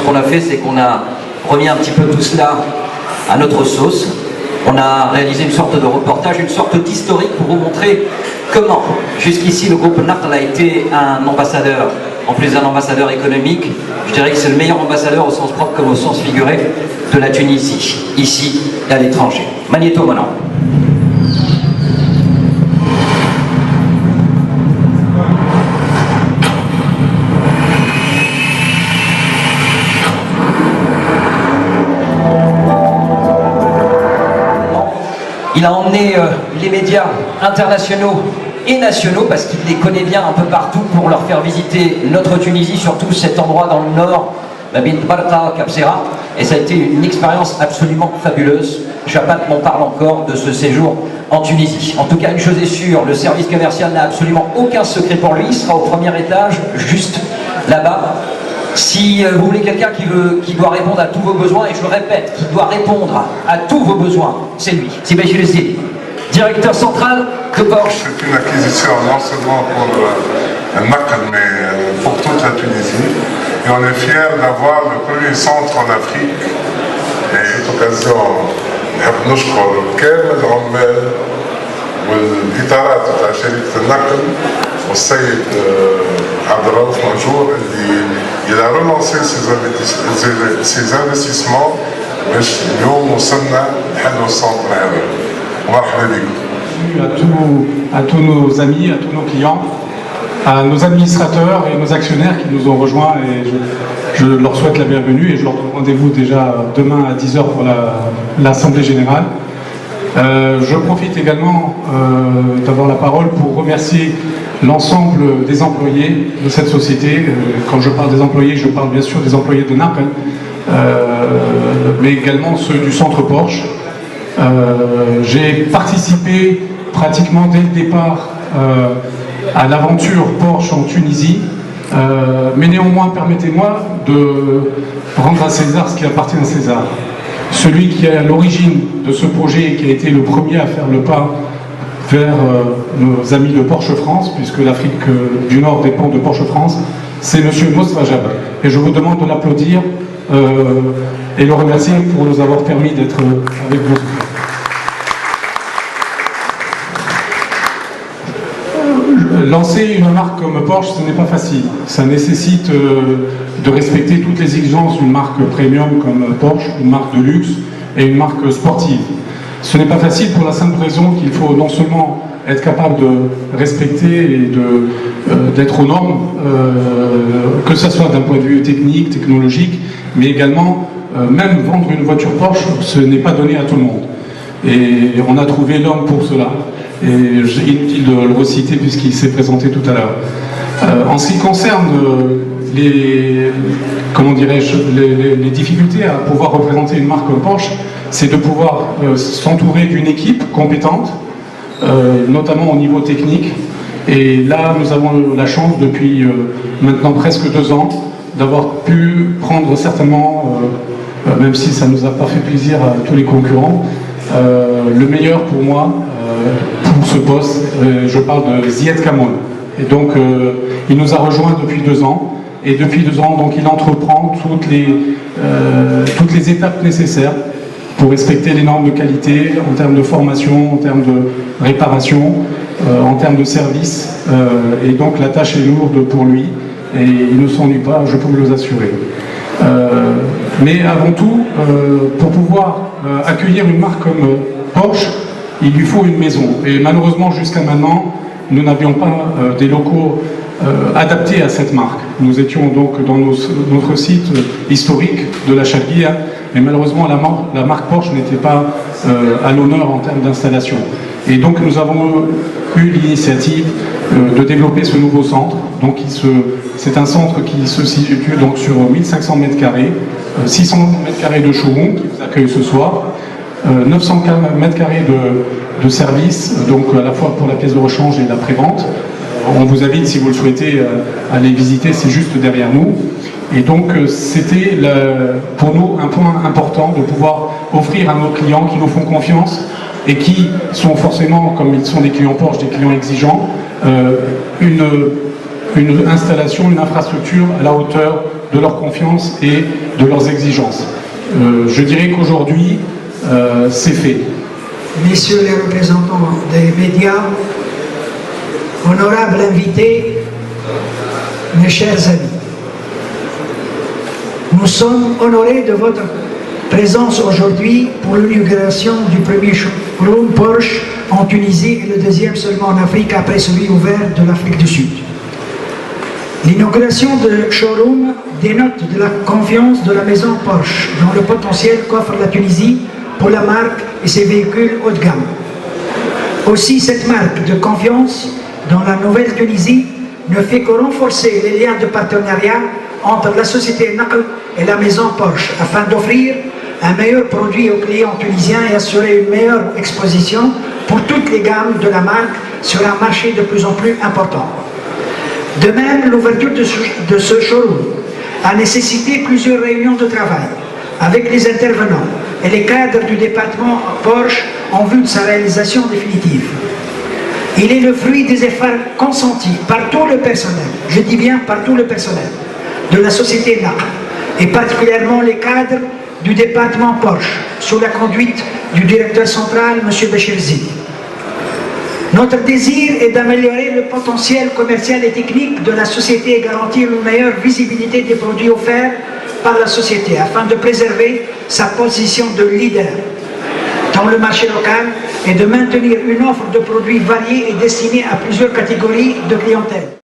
qu'on a fait, c'est qu'on a remis un petit peu tout cela à notre sauce. On a réalisé une sorte de reportage, une sorte d'historique pour vous montrer comment, jusqu'ici, le groupe Naql a été un ambassadeur, en plus d'un ambassadeur économique. Je dirais que c'est le meilleur ambassadeur au sens propre comme au sens figuré de la Tunisie, ici et à l'étranger. Magnéto maintenant. Il a emmené les médias internationaux et nationaux, parce qu'il les connaît bien un peu partout, pour leur faire visiter notre Tunisie, surtout cet endroit dans le nord, la Bint Barqa, Cap Serra, et ça a été une expérience absolument fabuleuse. Chapat m'en parle encore de ce séjour en Tunisie. En tout cas, une chose est sûre, le service commercial n'a absolument aucun secret pour lui, il sera au premier étage, juste là-bas. Si vous voulez quelqu'un qui doit répondre à tous vos besoins, et je le répète, qui doit répondre à tous vos besoins, c'est lui. C'est Bachir Zidi, directeur central de Porsche. C'est une acquisition non seulement pour le Naql, mais pour toute la Tunisie. Et on est fiers d'avoir le premier centre en Afrique. Et l'occasion, نحب نشكر كامل العمال والإطارات تاع شركة النقل والسيد عبد الرؤوف منجور اللي il a relancé ses investissements باش اليوم وصلنا لحل السنتر هذا. مرحبا بكم. À tous nos amis, à tous nos clients, à nos administrateurs et nos actionnaires qui nous ont rejoints, et je leur souhaite la bienvenue et je leur donne rendez-vous déjà demain à 10h pour l'Assemblée Générale. Je profite également d'avoir la parole pour remercier l'ensemble des employés de cette société. Quand je parle des employés, je parle bien sûr des employés de Naql, mais également ceux du centre Porsche. J'ai participé pratiquement dès le départ à l'aventure Porsche en Tunisie, mais néanmoins permettez-moi de rendre à César ce qui appartient à César. Celui qui est à l'origine de ce projet et qui a été le premier à faire le pas vers nos amis de Porsche France, puisque l'Afrique du Nord dépend de Porsche France, c'est M. Mosfajab. Et je vous demande de l'applaudir et le remercier pour nous avoir permis d'être avec vous. Lancer une marque comme Porsche, ce n'est pas facile. Ça nécessite de respecter toutes les exigences d'une marque premium comme Porsche, une marque de luxe et une marque sportive. Ce n'est pas facile pour la simple raison qu'il faut non seulement être capable de respecter et d'être aux normes, que ce soit d'un point de vue technique, technologique, mais également, même vendre une voiture Porsche, ce n'est pas donné à tout le monde. Et on a trouvé l'homme pour cela. Et inutile de le reciter puisqu'il s'est présenté tout à l'heure. En ce qui concerne les difficultés à pouvoir représenter une marque comme Porsche, c'est de pouvoir s'entourer d'une équipe compétente, notamment au niveau technique. Et là, nous avons la chance depuis maintenant presque 2 ans d'avoir pu prendre certainement, même si ça ne nous a pas fait plaisir à tous les concurrents, le meilleur pour moi pour ce poste. Je parle de Ziad Kamoun. Et donc il nous a rejoints depuis 2 ans, et depuis 2 ans donc il entreprend toutes les étapes nécessaires pour respecter les normes de qualité en termes de formation, en termes de réparation, en termes de service, et donc la tâche est lourde pour lui et il ne s'ennuie pas, je peux vous l'assurer. Mais avant tout, pour pouvoir accueillir une marque comme Porsche, il lui faut une maison. Et malheureusement, jusqu'à maintenant, nous n'avions pas des locaux adaptés à cette marque. Nous étions donc dans notre site historique de la Chalguia, mais malheureusement, la marque Porsche n'était pas à l'honneur en termes d'installation. Et donc, nous avons eu l'initiative de développer ce nouveau centre. Donc, c'est un centre qui se situe donc sur 1500 m², 600 m² de showroom qui vous accueille ce soir, 900 m² de service, donc à la fois pour la pièce de rechange et la prévente. On vous invite, si vous le souhaitez, à les visiter, c'est juste derrière nous. Et donc c'était pour nous un point important de pouvoir offrir à nos clients qui nous font confiance et qui sont forcément, comme ils sont des clients Porsche, des clients exigeants, une installation, une infrastructure à la hauteur de leur confiance et de leurs exigences. Je dirais qu'aujourd'hui, c'est fait. Messieurs les représentants des médias, honorables invités, mes chers amis, nous sommes honorés de votre présence aujourd'hui pour l'inauguration du premier showroom Porsche en Tunisie et le deuxième seulement en Afrique après celui ouvert de l'Afrique du Sud. L'inauguration de showroom dénote de la confiance de la maison Porsche dans le potentiel qu'offre la Tunisie pour la marque et ses véhicules haut de gamme. Aussi, cette marque de confiance dans la nouvelle Tunisie ne fait que renforcer les liens de partenariat entre la société Naql et la maison Porsche afin d'offrir un meilleur produit aux clients tunisiens et assurer une meilleure exposition pour toutes les gammes de la marque sur un marché de plus en plus important. De même, l'ouverture de ce showroom a nécessité plusieurs réunions de travail avec les intervenants et les cadres du département Porsche en vue de sa réalisation définitive. Il est le fruit des efforts consentis par tout le personnel, je dis bien par tout le personnel, de la société Naql, et particulièrement les cadres du département Porsche, sous la conduite du directeur central, M. Bechirzi. Notre désir est d'améliorer le potentiel commercial et technique de la société et garantir une meilleure visibilité des produits offerts par la société, afin de préserver sa position de leader dans le marché local et de maintenir une offre de produits variés et destinés à plusieurs catégories de clientèle.